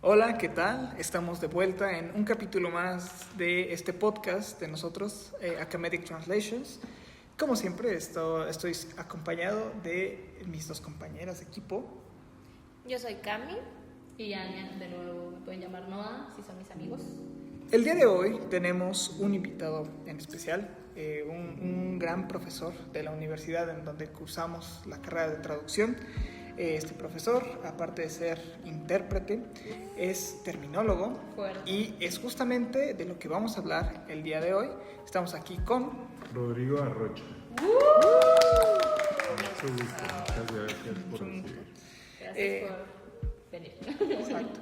Hola, ¿qué tal? Estamos de vuelta en un capítulo más de este podcast de nosotros, Academic Translations. Como siempre, estoy acompañado de mis dos compañeras de equipo. Yo soy Cami. Y Anya, de nuevo, me pueden llamar Noah, si son mis amigos. El día de hoy tenemos un invitado en especial, un gran profesor de la universidad en donde cursamos la carrera de traducción. Este profesor, aparte de ser intérprete, es terminólogo. Fuerte. Y es justamente de lo que vamos a hablar el día de hoy. Estamos aquí con Rodrigo Arrocha. Mucho gusto, muchas gracias por recibir. Gracias por venir. Exacto.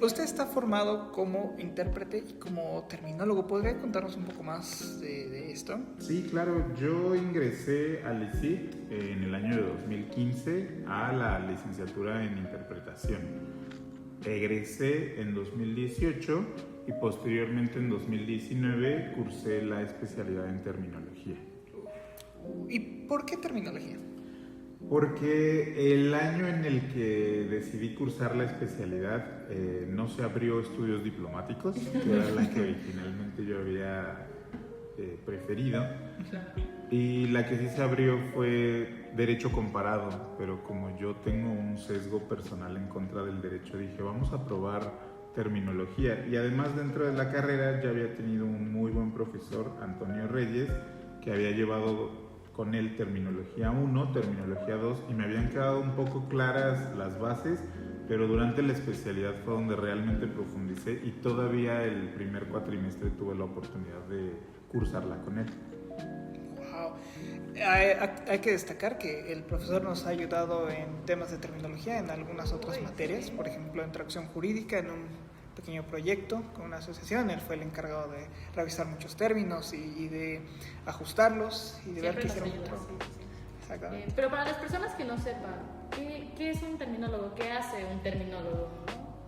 Usted está formado como intérprete y como terminólogo. ¿Podría contarnos un poco más de esto? Sí, claro, yo ingresé al ICIT en el año de 2015 a la licenciatura en interpretación. Egresé en 2018 y posteriormente en 2019 cursé la especialidad en terminología. ¿Y por qué terminología? Porque el año en el que decidí cursar la especialidad no se abrió estudios diplomáticos, que era la que originalmente yo había preferido, y la que sí se abrió fue Derecho Comparado, pero como yo tengo un sesgo personal en contra del derecho, dije vamos a probar terminología, y además dentro de la carrera ya había tenido un muy buen profesor, Antonio Reyes, que había llevado con él terminología 1, terminología 2 y me habían quedado un poco claras las bases, pero durante la especialidad fue donde realmente profundicé y todavía el primer cuatrimestre tuve la oportunidad de cursarla con él. Wow. Hay que destacar que el profesor nos ha ayudado en temas de terminología en algunas otras materias, por ejemplo en traducción jurídica, en un pequeño proyecto con una asociación. Él fue el encargado de revisar muchos términos y de ajustarlos y de ver qué hicieron. Exactamente. Pero para las personas que no sepan, ¿qué es un terminólogo? ¿Qué hace un terminólogo?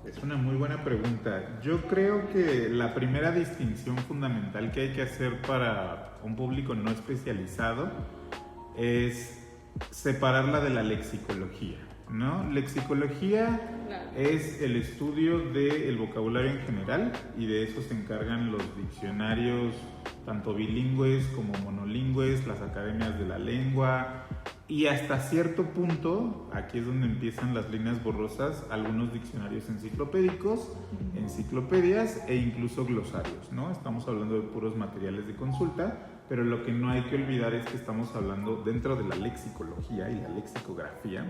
Es una muy buena pregunta. Yo creo que la primera distinción fundamental que hay que hacer para un público no especializado es separarla de la lexicología, ¿no? Lexicología es el estudio del vocabulario en general y de eso se encargan los diccionarios tanto bilingües como monolingües, las academias de la lengua y hasta cierto punto, aquí es donde empiezan las líneas borrosas, algunos diccionarios enciclopédicos, enciclopedias e incluso glosarios, ¿no? Estamos hablando de puros materiales de consulta, pero lo que no hay que olvidar es que estamos hablando dentro de la lexicología y la lexicografía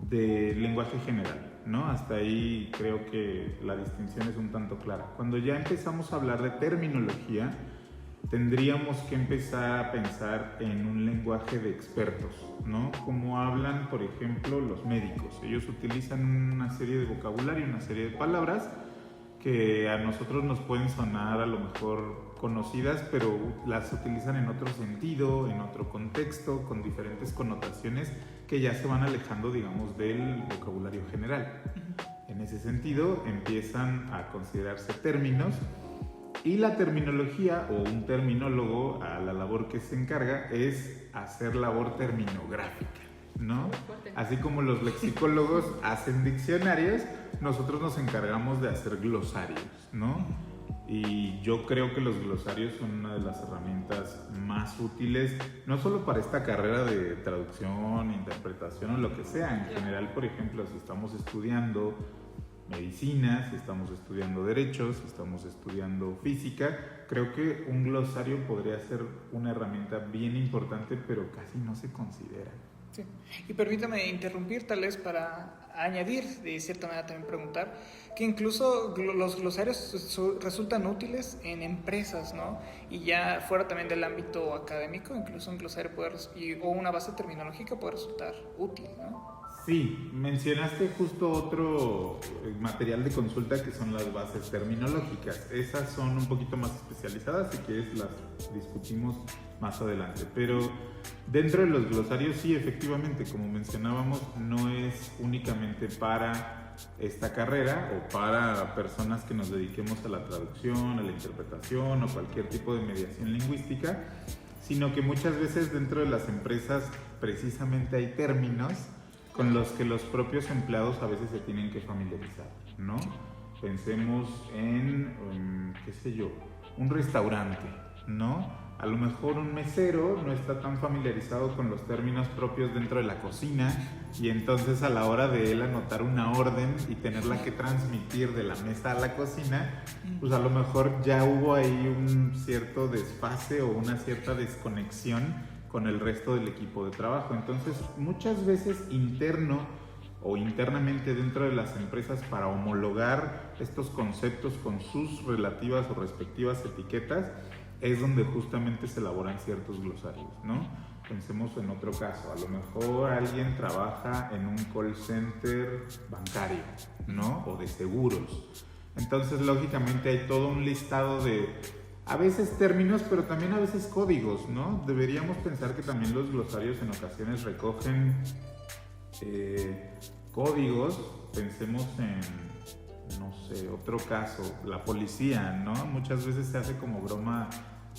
de lenguaje general, ¿no? Hasta ahí creo que la distinción es un tanto clara. Cuando ya empezamos a hablar de terminología, tendríamos que empezar a pensar en un lenguaje de expertos, ¿no? Como hablan, por ejemplo, los médicos. Ellos utilizan una serie de vocabulario, una serie de palabras que a nosotros nos pueden sonar a lo mejor conocidas, pero las utilizan en otro sentido, en otro contexto, con diferentes connotaciones que ya se van alejando, digamos, del vocabulario general. En ese sentido, empiezan a considerarse términos y la terminología o un terminólogo, a la labor que se encarga es hacer labor terminográfica, ¿no? Así como los lexicólogos hacen diccionarios, nosotros nos encargamos de hacer glosarios, ¿no? Y yo creo que los glosarios son una de las herramientas más útiles, no solo para esta carrera de traducción, interpretación o lo que sea. En general, por ejemplo, si estamos estudiando medicina, si estamos estudiando derechos, si estamos estudiando física, creo que un glosario podría ser una herramienta bien importante, pero casi no se considera. Sí. Y permítame interrumpir tal vez para añadir, de cierta manera también preguntar, que incluso los glosarios resultan útiles en empresas, ¿no? Y ya fuera también del ámbito académico, incluso un glosario o una base terminológica puede resultar útil, ¿no? Sí, mencionaste justo otro material de consulta que son las bases terminológicas. Esas son un poquito más especializadas, si quieres las discutimos más adelante. Pero dentro de los glosarios sí, efectivamente, como mencionábamos, no es únicamente para esta carrera o para personas que nos dediquemos a la traducción, a la interpretación o cualquier tipo de mediación lingüística, sino que muchas veces dentro de las empresas precisamente hay términos con los que los propios empleados a veces se tienen que familiarizar, ¿no? Pensemos en qué sé yo, un restaurante, ¿no? A lo mejor un mesero no está tan familiarizado con los términos propios dentro de la cocina y entonces a la hora de él anotar una orden y tenerla que transmitir de la mesa a la cocina, pues a lo mejor ya hubo ahí un cierto desfase o una cierta desconexión con el resto del equipo de trabajo. Entonces muchas veces interno o internamente dentro de las empresas, para homologar estos conceptos con sus relativas o respectivas etiquetas, es donde justamente se elaboran ciertos glosarios, ¿no? Pensemos en otro caso, a lo mejor alguien trabaja en un call center bancario, ¿no? O de seguros. Entonces, lógicamente hay todo un listado de, a veces términos, pero también a veces códigos, ¿no? Deberíamos pensar que también los glosarios en ocasiones recogen códigos. Pensemos en, no sé, otro caso, la policía, ¿no? Muchas veces se hace como broma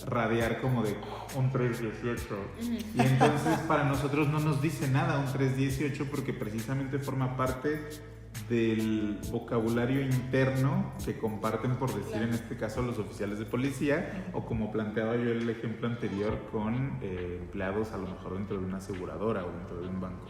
radiar como de un 318 y entonces para nosotros no nos dice nada un 318 porque precisamente forma parte del vocabulario interno que comparten, por decir en este caso, los oficiales de policía, o como planteaba yo el ejemplo anterior con empleados a lo mejor dentro de una aseguradora o dentro de un banco.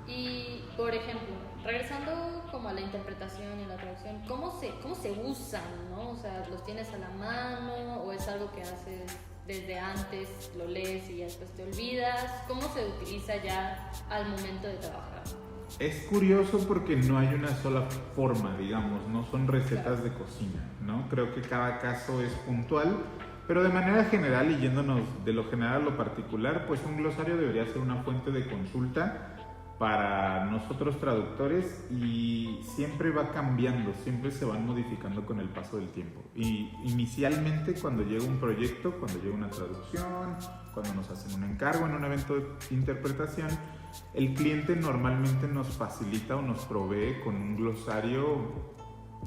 Y, por ejemplo, regresando como a la interpretación y la traducción, ¿cómo se usan, no? O sea, ¿los tienes a la mano o es algo que haces desde antes, lo lees y ya después te olvidas? ¿Cómo se utiliza ya al momento de trabajar? Es curioso porque no hay una sola forma, digamos, no son recetas de cocina, ¿no? Creo que cada caso es puntual, pero de manera general, y yéndonos de lo general a lo particular, pues un glosario debería ser una fuente de consulta para nosotros traductores y siempre va cambiando, siempre se van modificando con el paso del tiempo. Y inicialmente cuando llega un proyecto, cuando llega una traducción, cuando nos hacen un encargo en un evento de interpretación, el cliente normalmente nos facilita o nos provee con un glosario,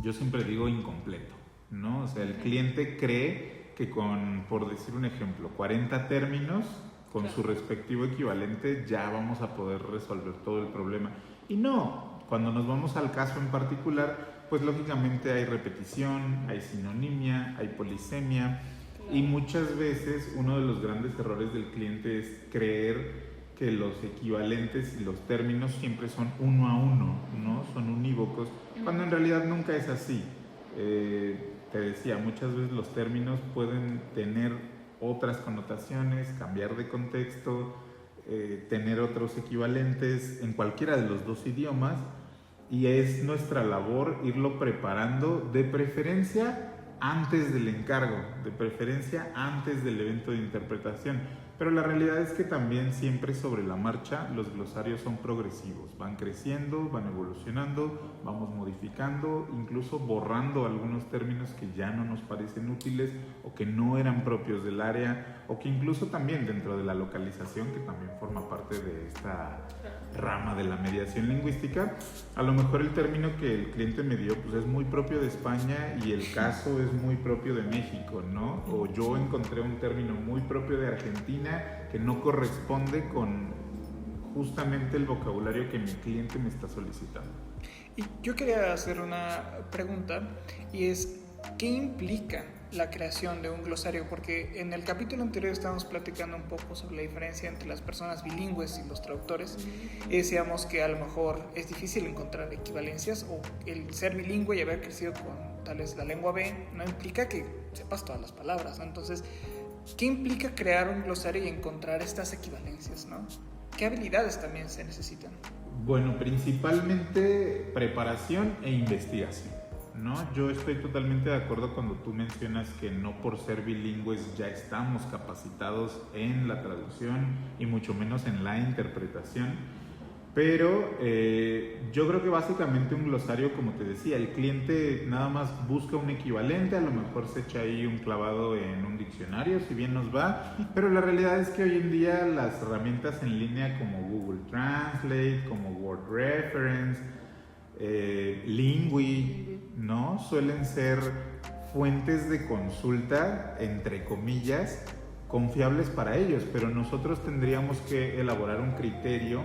yo siempre digo incompleto, ¿no? O sea, el cliente cree que con, por decir un ejemplo, 40 términos, con su respectivo equivalente, ya vamos a poder resolver todo el problema. Y no, cuando nos vamos al caso en particular, pues lógicamente hay repetición, hay sinonimia, hay polisemia, y muchas veces uno de los grandes errores del cliente es creer que los equivalentes y los términos siempre son uno a uno, ¿no? Son unívocos, cuando en realidad nunca es así. Te decía, muchas veces los términos pueden tener otras connotaciones, cambiar de contexto, tener otros equivalentes en cualquiera de los dos idiomas, y es nuestra labor irlo preparando, de preferencia antes del encargo, de preferencia antes del evento de interpretación. Pero la realidad es que también siempre sobre la marcha los glosarios son progresivos, van creciendo, van evolucionando, vamos modificando, incluso borrando algunos términos que ya no nos parecen útiles o que no eran propios del área, o que incluso también dentro de la localización, que también forma parte de esta rama de la mediación lingüística, a lo mejor el término que el cliente me dio pues es muy propio de España y el caso es muy propio de México, ¿no? O yo encontré un término muy propio de Argentina que no corresponde con justamente el vocabulario que mi cliente me está solicitando. Y yo quería hacer una pregunta, y es, ¿qué implica la creación de un glosario? Porque en el capítulo anterior estábamos platicando un poco sobre la diferencia entre las personas bilingües y los traductores, y decíamos que a lo mejor es difícil encontrar equivalencias, o el ser bilingüe y haber crecido con tal vez la lengua B no implica que sepas todas las palabras, ¿no? Entonces, ¿qué implica crear un glosario y encontrar estas equivalencias, ¿no? ¿Qué habilidades también se necesitan? Bueno, principalmente preparación e investigación, ¿no? Yo estoy totalmente de acuerdo cuando tú mencionas que no por ser bilingües ya estamos capacitados en la traducción y mucho menos en la interpretación. Pero yo creo que básicamente un glosario, como te decía, el cliente nada más busca un equivalente, a lo mejor se echa ahí un clavado en un diccionario, si bien nos va, pero la realidad es que hoy en día las herramientas en línea como Google Translate, como Word Reference, Lingui, ¿no? Suelen ser fuentes de consulta, entre comillas, confiables para ellos, pero nosotros tendríamos que elaborar un criterio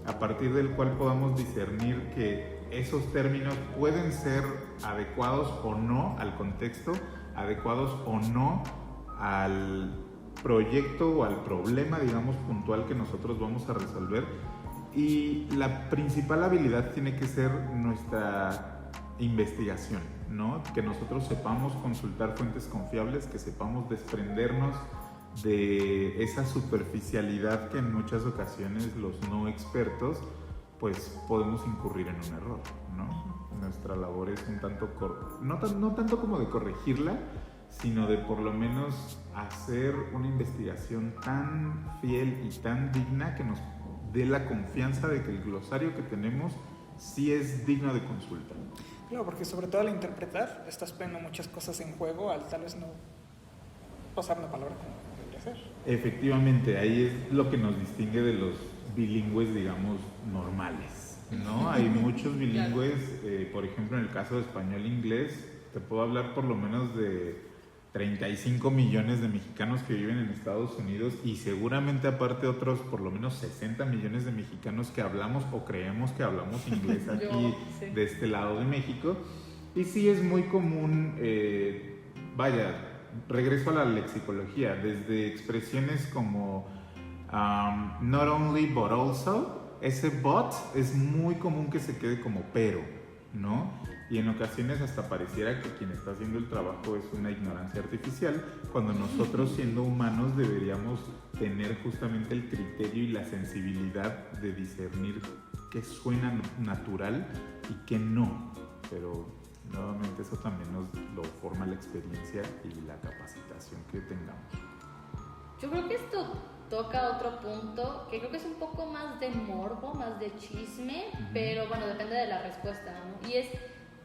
a partir del cual podamos discernir que esos términos pueden ser adecuados o no al contexto, adecuados o no al proyecto o al problema, digamos, puntual que nosotros vamos a resolver. Y la principal habilidad tiene que ser nuestra investigación, ¿no? Que nosotros sepamos consultar fuentes confiables, que sepamos desprendernos de esa superficialidad que en muchas ocasiones los no expertos pues podemos incurrir en un error, ¿no? Nuestra labor es un tanto, no tanto como de corregirla, sino de por lo menos hacer una investigación tan fiel y tan digna que nos dé la confianza de que el glosario que tenemos sí es digno de consulta. Claro, porque sobre todo al interpretar estás poniendo muchas cosas en juego al tal vez no pasar una palabra como debería ser. Efectivamente, ahí es lo que nos distingue de los bilingües, digamos, normales, ¿no? Hay muchos bilingües, por ejemplo, en el caso de español-inglés, te puedo hablar por lo menos de 35 millones de mexicanos que viven en Estados Unidos y seguramente aparte otros por lo menos 60 millones de mexicanos que hablamos o creemos que hablamos inglés aquí de este lado de México. Y sí es muy común, regreso a la lexicología, desde expresiones como not only but also, ese but es muy común que se quede como pero, ¿no? Y en ocasiones hasta pareciera que quien está haciendo el trabajo es una ignorancia artificial, cuando nosotros siendo humanos deberíamos tener justamente el criterio y la sensibilidad de discernir qué suena natural y qué no. Pero nuevamente eso también nos lo forma la experiencia y la capacitación que tengamos. Yo creo que esto toca otro punto que creo que es un poco más de morbo, más de chisme, pero bueno, depende de la respuesta, ¿no? Y es,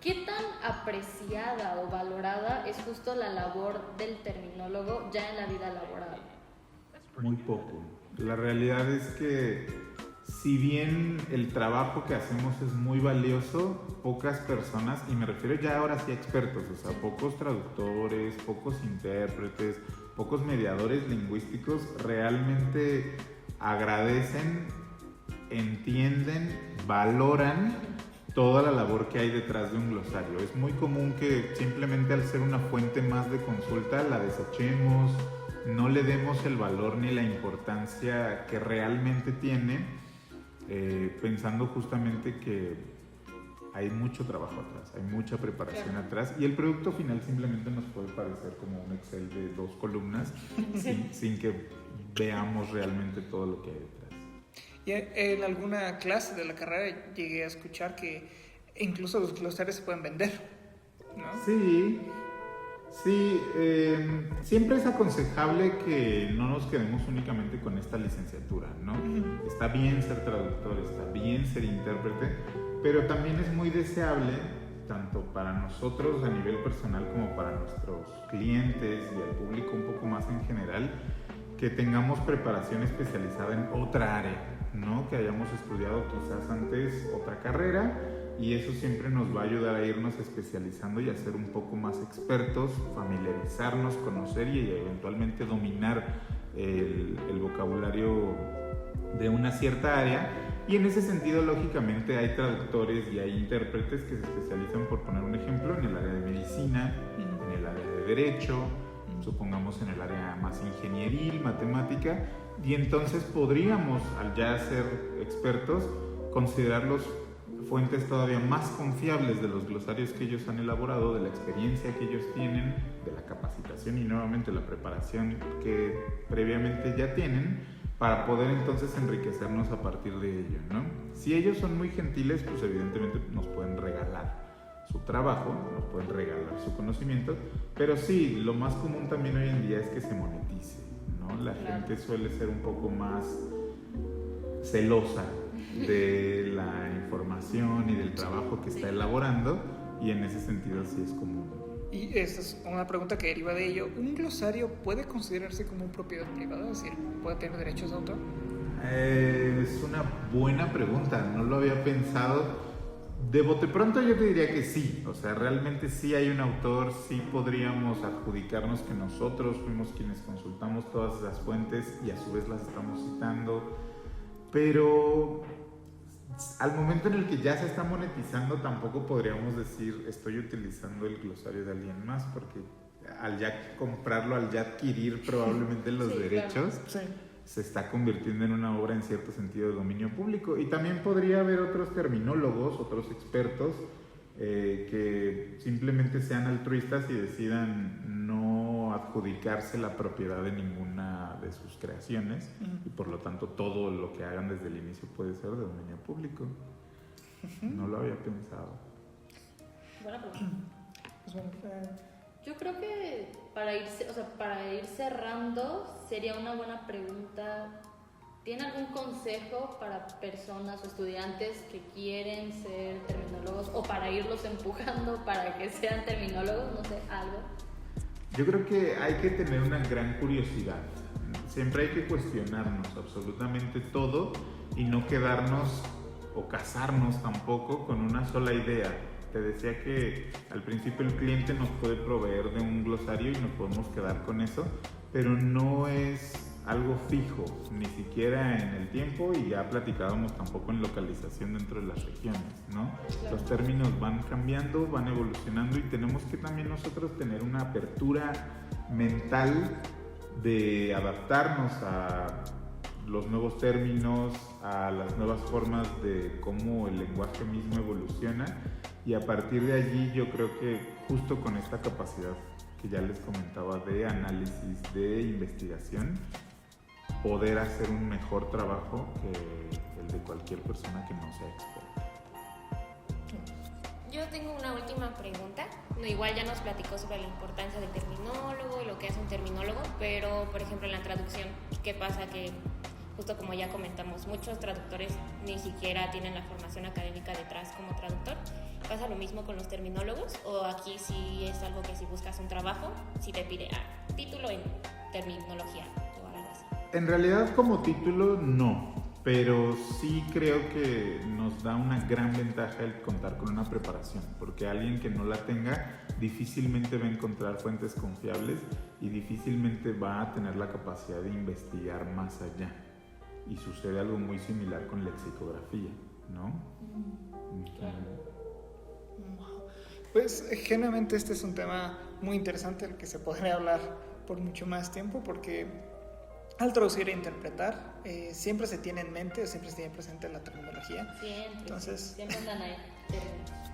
¿qué tan apreciada o valorada es justo la labor del terminólogo ya en la vida laboral? Muy poco. La realidad es que si bien el trabajo que hacemos es muy valioso, pocas personas, y me refiero ya ahora sí a expertos, o sea, pocos traductores, pocos intérpretes, pocos mediadores lingüísticos realmente agradecen, entienden, valoran toda la labor que hay detrás de un glosario. Es muy común que simplemente al ser una fuente más de consulta la desechemos, no le demos el valor ni la importancia que realmente tiene, pensando justamente que hay mucho trabajo atrás, hay mucha preparación atrás y el producto final simplemente nos puede parecer como un Excel de 2 columnas sin que veamos realmente todo lo que hay detrás. Y en alguna clase de la carrera llegué a escuchar que incluso los glosarios se pueden vender, ¿no? Sí, siempre es aconsejable que no nos quedemos únicamente con esta licenciatura, ¿no? Está bien ser traductor, está bien ser intérprete, pero también es muy deseable, tanto para nosotros a nivel personal como para nuestros clientes y al público un poco más en general, que tengamos preparación especializada en otra área, ¿no? Que hayamos estudiado quizás antes otra carrera y eso siempre nos va a ayudar a irnos especializando y a ser un poco más expertos, familiarizarnos, conocer y eventualmente dominar el vocabulario de una cierta área. Y en ese sentido, lógicamente, hay traductores y hay intérpretes que se especializan, por poner un ejemplo, en el área de medicina, en el área de derecho, supongamos en el área más ingenieril, matemática, y entonces podríamos, al ya ser expertos, considerarlos fuentes todavía más confiables de los glosarios que ellos han elaborado, de la experiencia que ellos tienen, de la capacitación y nuevamente la preparación que previamente ya tienen, para poder entonces enriquecernos a partir de ello, ¿no? Si ellos son muy gentiles, pues evidentemente nos pueden regalar su trabajo, nos pueden regalar su conocimiento, pero sí, lo más común también hoy en día es que se monetice, ¿no? La gente suele ser un poco más celosa de la información y del trabajo que está elaborando, y en ese sentido sí es común. Y esta es una pregunta que deriva de ello. ¿Un glosario puede considerarse como propiedad privada? Es decir, ¿puede tener derechos de autor? Es una buena pregunta, no lo había pensado. De bote pronto yo te diría que sí, o sea, realmente sí hay un autor, sí podríamos adjudicarnos que nosotros fuimos quienes consultamos todas esas fuentes y a su vez las estamos citando, pero al momento en el que ya se está monetizando, tampoco podríamos decir estoy utilizando el glosario de alguien más, porque al ya comprarlo, al ya adquirir probablemente los Sí, derechos, claro. Sí. se está convirtiendo en una obra en cierto sentido de dominio público. Y también podría haber otros terminólogos, otros expertos que simplemente sean altruistas y decidan no adjudicarse la propiedad de ninguna de sus creaciones, y por lo tanto todo lo que hagan desde el inicio puede ser de dominio público. No lo había pensado. Buena pregunta. Pues bueno, Yo creo que para ir cerrando sería una buena pregunta. ¿Tiene algún consejo para personas o estudiantes que quieren ser terminólogos o para irlos empujando para que sean terminólogos? No sé, algo. Yo creo que hay que tener una gran curiosidad. Siempre hay que cuestionarnos absolutamente todo y no quedarnos o casarnos tampoco con una sola idea. Te decía que al principio el cliente nos puede proveer de un glosario y nos podemos quedar con eso, pero no es algo fijo, ni siquiera en el tiempo, y ya platicábamos tampoco en localización dentro de las regiones, ¿no? Claro. Los términos van cambiando, van evolucionando, y tenemos que también nosotros tener una apertura mental de adaptarnos a los nuevos términos, a las nuevas formas de cómo el lenguaje mismo evoluciona, y a partir de allí yo creo que justo con esta capacidad que ya les comentaba de análisis, de investigación, poder hacer un mejor trabajo que el de cualquier persona que no sea experta. Yo tengo una última pregunta. No, igual ya nos platicó sobre la importancia del terminólogo y lo que hace un terminólogo, pero por ejemplo en la traducción, ¿qué pasa? Que justo como ya comentamos, muchos traductores ni siquiera tienen la formación académica detrás como traductor. ¿Pasa lo mismo con los terminólogos? ¿O aquí sí es algo que si buscas un trabajo, sí te pide título en terminología o algo así? En realidad como título no, pero sí creo que nos da una gran ventaja el contar con una preparación, porque alguien que no la tenga difícilmente va a encontrar fuentes confiables y difícilmente va a tener la capacidad de investigar más allá. Y sucede algo muy similar con lexicografía, ¿no? Claro. pues generalmente este es un tema muy interesante del que se podría hablar por mucho más tiempo, porque al traducir e interpretar siempre se tiene en mente o siempre se tiene presente la terminología. Siempre. Entonces, Siempre andan ahí.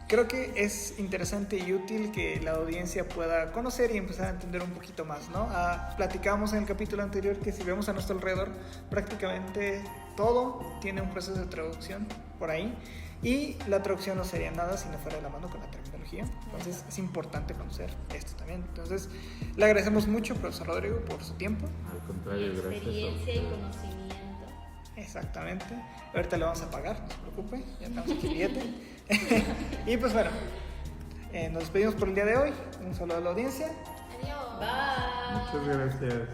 creo que es interesante y útil que la audiencia pueda conocer y empezar a entender un poquito más, ¿no? Platicábamos en el capítulo anterior que si vemos a nuestro alrededor, prácticamente todo tiene un proceso de traducción por ahí, y la traducción no sería nada si no fuera de la mano con la terminología. Entonces es importante conocer esto también. Entonces le agradecemos mucho, profesor Rodrigo, por su tiempo. Al contrario, gracias a Experiencia y ustedes. conocimiento. Exactamente. Ahorita le vamos a pagar, no se preocupe, ya tenemos aquí el billete. Y pues bueno, nos despedimos por el día de hoy. Un saludo a la audiencia. Adiós. Bye. Muchas gracias.